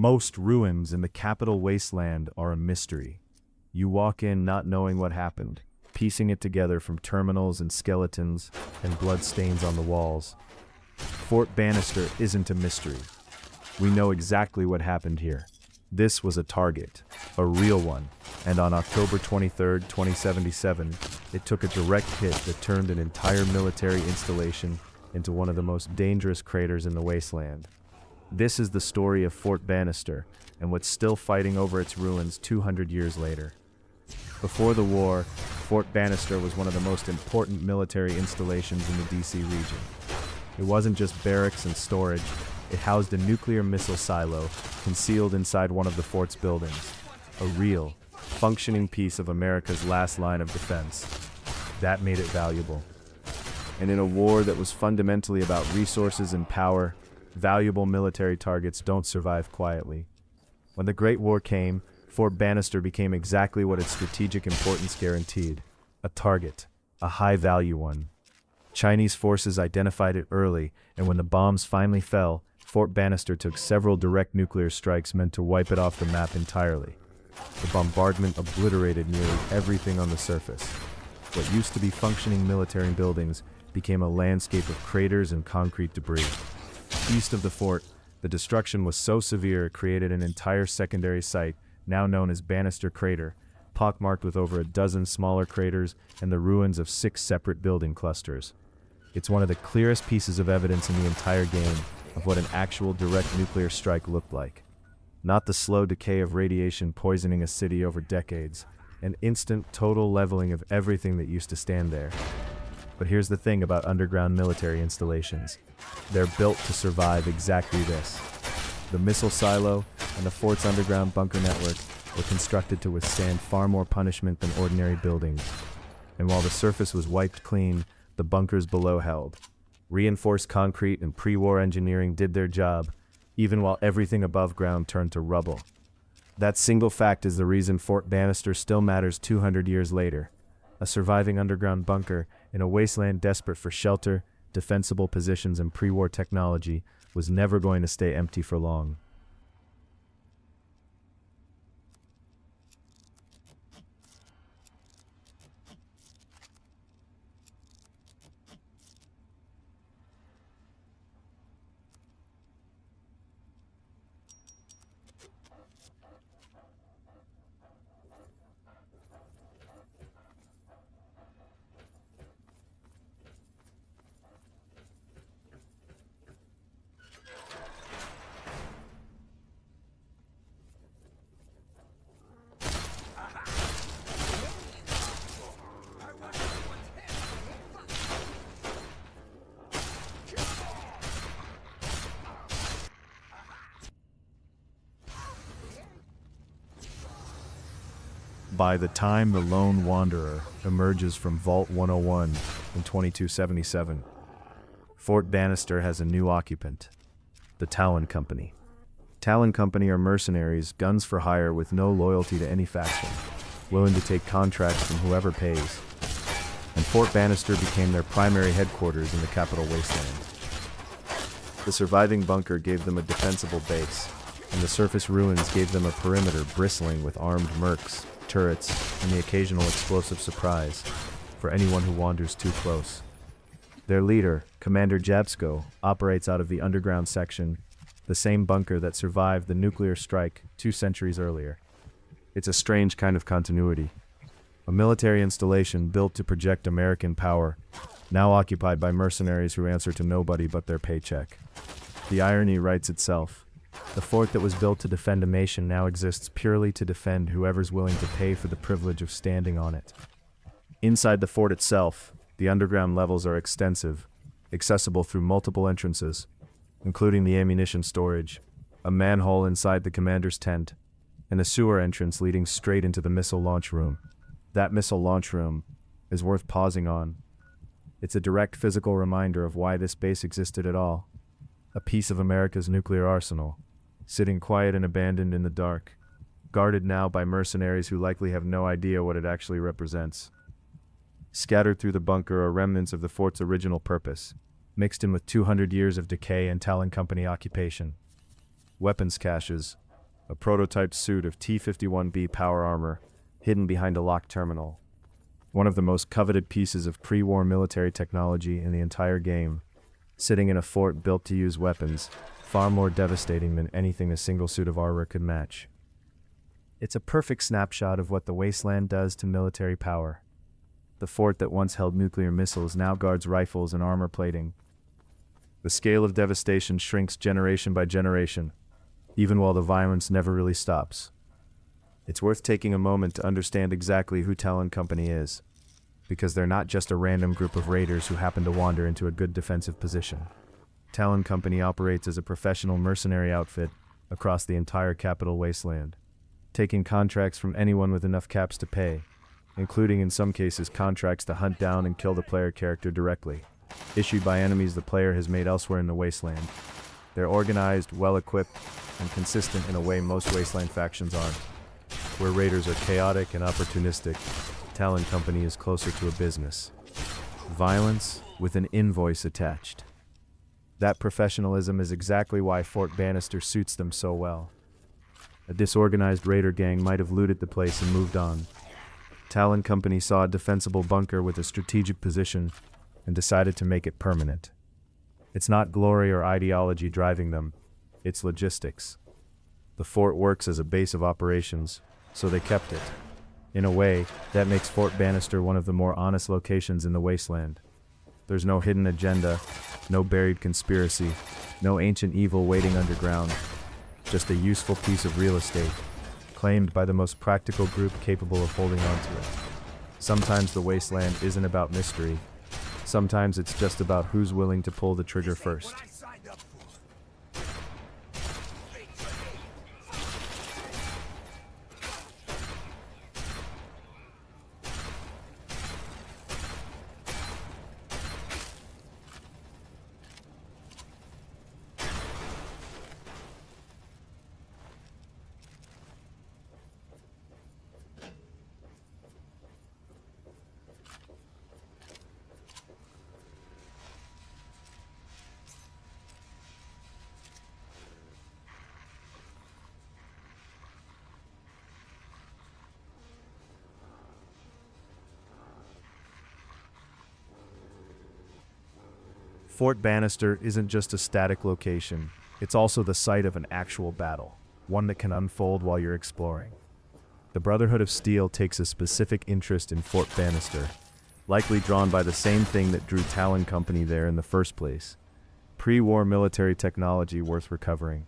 Most ruins in the Capital Wasteland are a mystery. You walk in not knowing what happened, piecing it together from terminals and skeletons and bloodstains on the walls. Fort Bannister isn't a mystery. We know exactly what happened here. This was a target, a real one, and on October 23, 2077, it took a direct hit that turned an entire military installation into one of the most dangerous craters in the wasteland. This is the story of Fort Bannister and what's still fighting over its ruins 200 years later. Before the war, Fort Bannister was one of the most important military installations in the DC region. It wasn't just barracks and storage, it housed a nuclear missile silo concealed inside one of the fort's buildings. A real, functioning piece of America's last line of defense. That made it valuable. And in a war that was fundamentally about resources and power, valuable military targets don't survive quietly. When the Great War came, Fort Bannister became exactly what its strategic importance guaranteed: a target, a high-value one. Chinese forces identified it early, and when the bombs finally fell, Fort Bannister took several direct nuclear strikes meant to wipe it off the map entirely. The bombardment obliterated nearly everything on the surface. What used to be functioning military buildings became a landscape of craters and concrete debris. East of the fort, the destruction was so severe it created an entire secondary site, now known as Bannister Crater, pockmarked with over a dozen smaller craters and the ruins of 6 separate building clusters. It's one of the clearest pieces of evidence in the entire game of what an actual direct nuclear strike looked like. Not the slow decay of radiation poisoning a city over decades, an instant total leveling of everything that used to stand there. But here's the thing about underground military installations. They're built to survive exactly this. The missile silo and the fort's underground bunker network were constructed to withstand far more punishment than ordinary buildings. And while the surface was wiped clean, the bunkers below held. Reinforced concrete and pre-war engineering did their job, even while everything above ground turned to rubble. That single fact is the reason Fort Bannister still matters 200 years later. A surviving underground bunker in a wasteland desperate for shelter, defensible positions, and pre-war technology was never going to stay empty for long. By the time the Lone Wanderer emerges from Vault 101 in 2277, Fort Bannister has a new occupant, the Talon Company. Talon Company are mercenaries, guns for hire with no loyalty to any faction, willing to take contracts from whoever pays. And Fort Bannister became their primary headquarters in the Capital Wasteland. The surviving bunker gave them a defensible base, and the surface ruins gave them a perimeter bristling with armed mercs, turrets, and the occasional explosive surprise for anyone who wanders too close. Their leader, Commander Jabsko, operates out of the underground section, the same bunker that survived the nuclear strike 2 centuries earlier. It's a strange kind of continuity. A military installation built to project American power, now occupied by mercenaries who answer to nobody but their paycheck. The irony writes itself. The fort that was built to defend a nation now exists purely to defend whoever's willing to pay for the privilege of standing on it. Inside the fort itself, the underground levels are extensive, accessible through multiple entrances, including the ammunition storage, a manhole inside the commander's tent, and a sewer entrance leading straight into the missile launch room. That missile launch room is worth pausing on. It's a direct physical reminder of why this base existed at all. A piece of America's nuclear arsenal, sitting quiet and abandoned in the dark, guarded now by mercenaries who likely have no idea what it actually represents. Scattered through the bunker are remnants of the fort's original purpose, mixed in with 200 years of decay and Talon Company occupation. Weapons caches, a prototype suit of T-51B power armor hidden behind a locked terminal. One of the most coveted pieces of pre-war military technology in the entire game, sitting in a fort built to use weapons far more devastating than anything a single suit of armor could match. It's a perfect snapshot of what the Wasteland does to military power. The fort that once held nuclear missiles now guards rifles and armor plating. The scale of devastation shrinks generation by generation, even while the violence never really stops. It's worth taking a moment to understand exactly who Talon Company is, because they're not just a random group of raiders who happen to wander into a good defensive position. Talon Company operates as a professional mercenary outfit across the entire Capital Wasteland, taking contracts from anyone with enough caps to pay, including in some cases contracts to hunt down and kill the player character directly, issued by enemies the player has made elsewhere in the Wasteland. They're organized, well-equipped, and consistent in a way most Wasteland factions aren't. Where raiders are chaotic and opportunistic, Talon Company is closer to a business. Violence with an invoice attached. That professionalism is exactly why Fort Bannister suits them so well. A disorganized raider gang might have looted the place and moved on. Talon Company saw a defensible bunker with a strategic position and decided to make it permanent. It's not glory or ideology driving them, it's logistics. The fort works as a base of operations, so they kept it. In a way, that makes Fort Bannister one of the more honest locations in the Wasteland. There's no hidden agenda, no buried conspiracy, no ancient evil waiting underground. Just a useful piece of real estate, claimed by the most practical group capable of holding on to it. Sometimes the Wasteland isn't about mystery. Sometimes it's just about who's willing to pull the trigger first. Fort Bannister isn't just a static location, it's also the site of an actual battle, one that can unfold while you're exploring. The Brotherhood of Steel takes a specific interest in Fort Bannister, likely drawn by the same thing that drew Talon Company there in the first place: pre-war military technology worth recovering.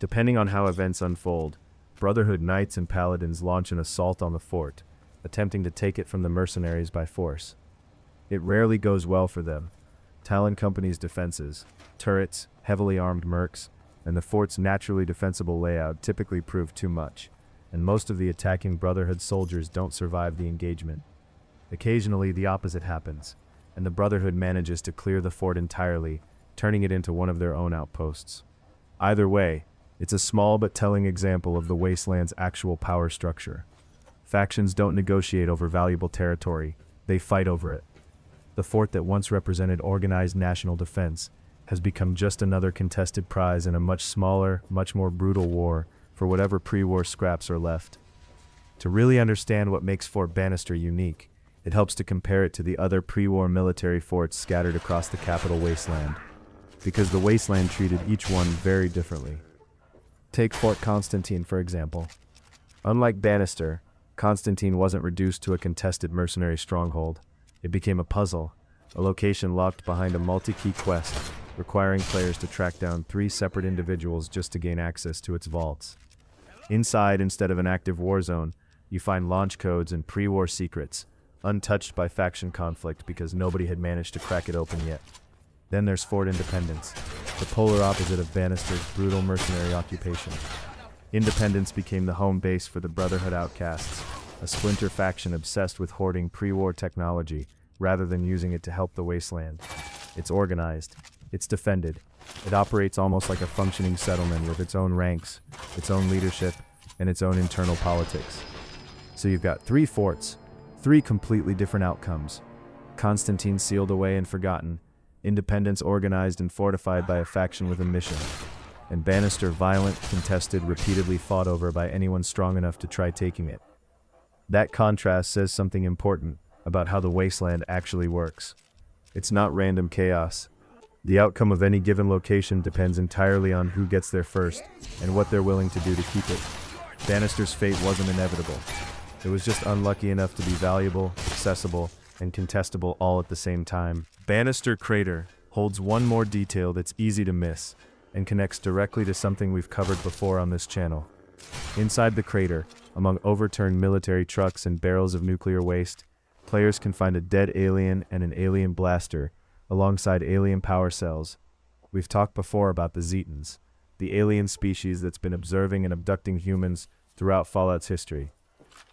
Depending on how events unfold, Brotherhood knights and paladins launch an assault on the fort, attempting to take it from the mercenaries by force. It rarely goes well for them. Talon Company's defenses, turrets, heavily armed mercs, and the fort's naturally defensible layout typically prove too much, and most of the attacking Brotherhood soldiers don't survive the engagement. Occasionally, the opposite happens, and the Brotherhood manages to clear the fort entirely, turning it into one of their own outposts. Either way, it's a small but telling example of the Wasteland's actual power structure. Factions don't negotiate over valuable territory, they fight over it. The fort that once represented organized national defense has become just another contested prize in a much smaller, much more brutal war for whatever pre-war scraps are left. To really understand what makes Fort Bannister unique, it helps to compare it to the other pre-war military forts scattered across the Capital Wasteland, because the Wasteland treated each one very differently. Take Fort Constantine, for example. Unlike Bannister, Constantine wasn't reduced to a contested mercenary stronghold. It became a puzzle, a location locked behind a multi-key quest, requiring players to track down 3 separate individuals just to gain access to its vaults. Inside, instead of an active war zone, you find launch codes and pre-war secrets, untouched by faction conflict because nobody had managed to crack it open yet. Then there's Fort Independence, the polar opposite of Bannister's brutal mercenary occupation. Independence became the home base for the Brotherhood outcasts, a splinter faction obsessed with hoarding pre-war technology rather than using it to help the Wasteland. It's organized, it's defended, it operates almost like a functioning settlement with its own ranks, its own leadership, and its own internal politics. So you've got 3 forts, 3 completely different outcomes. Constantine sealed away and forgotten, Independence organized and fortified by a faction with a mission. and Bannister violent, contested, repeatedly fought over by anyone strong enough to try taking it. That contrast says something important about how the wasteland actually works. It's not random chaos. The outcome of any given location depends entirely on who gets there first and what they're willing to do to keep it. Bannister's fate wasn't inevitable. It was just unlucky enough to be valuable, accessible, and contestable all at the same time. Bannister Crater holds one more detail that's easy to miss and connects directly to something we've covered before on this channel. Inside the crater, among overturned military trucks and barrels of nuclear waste, players can find a dead alien and an alien blaster, alongside alien power cells. We've talked before about the Zetans, the alien species that's been observing and abducting humans throughout Fallout's history.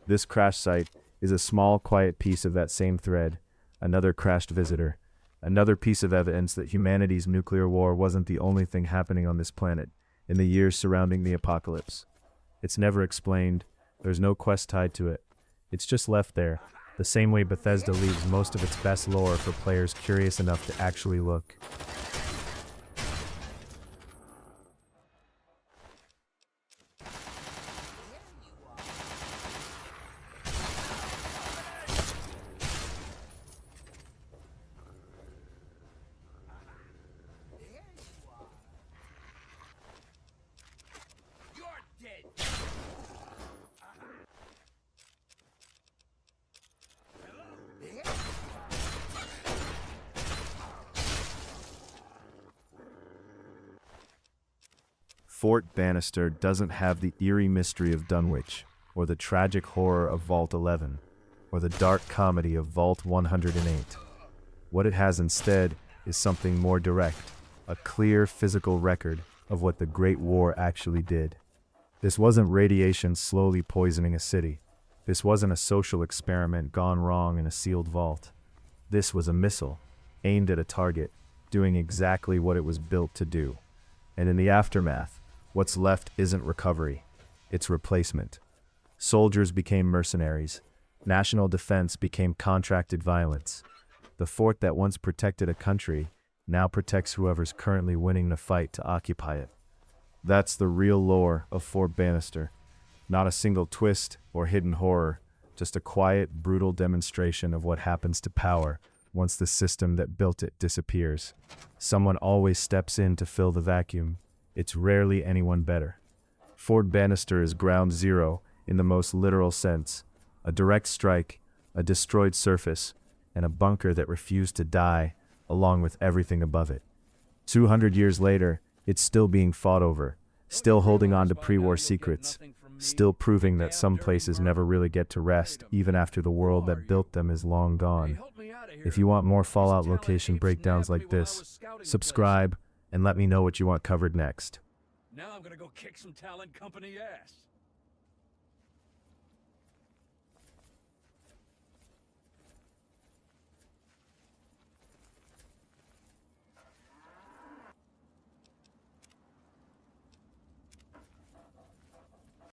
This crash site is a small, quiet piece of that same thread, another crashed visitor, another piece of evidence that humanity's nuclear war wasn't the only thing happening on this planet in the years surrounding the apocalypse. It's never explained, there's no quest tied to it. It's just left there, the same way Bethesda leaves most of its best lore for players curious enough to actually look. Fort Bannister doesn't have the eerie mystery of Dunwich, or the tragic horror of Vault 11, or the dark comedy of Vault 108. What it has instead is something more direct, a clear physical record of what the Great War actually did. This wasn't radiation slowly poisoning a city. This wasn't a social experiment gone wrong in a sealed vault. This was a missile, aimed at a target, doing exactly what it was built to do. And in the aftermath, what's left isn't recovery, it's replacement. Soldiers became mercenaries. National defense became contracted violence. The fort that once protected a country now protects whoever's currently winning the fight to occupy it. That's the real lore of Fort Bannister. Not a single twist or hidden horror, just a quiet, brutal demonstration of what happens to power once the system that built it disappears. Someone always steps in to fill the vacuum. It's rarely anyone better. Fort Bannister is ground zero in the most literal sense. A direct strike, a destroyed surface, and a bunker that refused to die, along with everything above it. 200 years later, it's still being fought over, still holding on to pre-war secrets, still proving that some places never really get to rest, even after the world that built them is long gone. If you want more Fallout location breakdowns like this, subscribe, and let me know what you want covered next. Now I'm gonna go kick some Talon Company ass.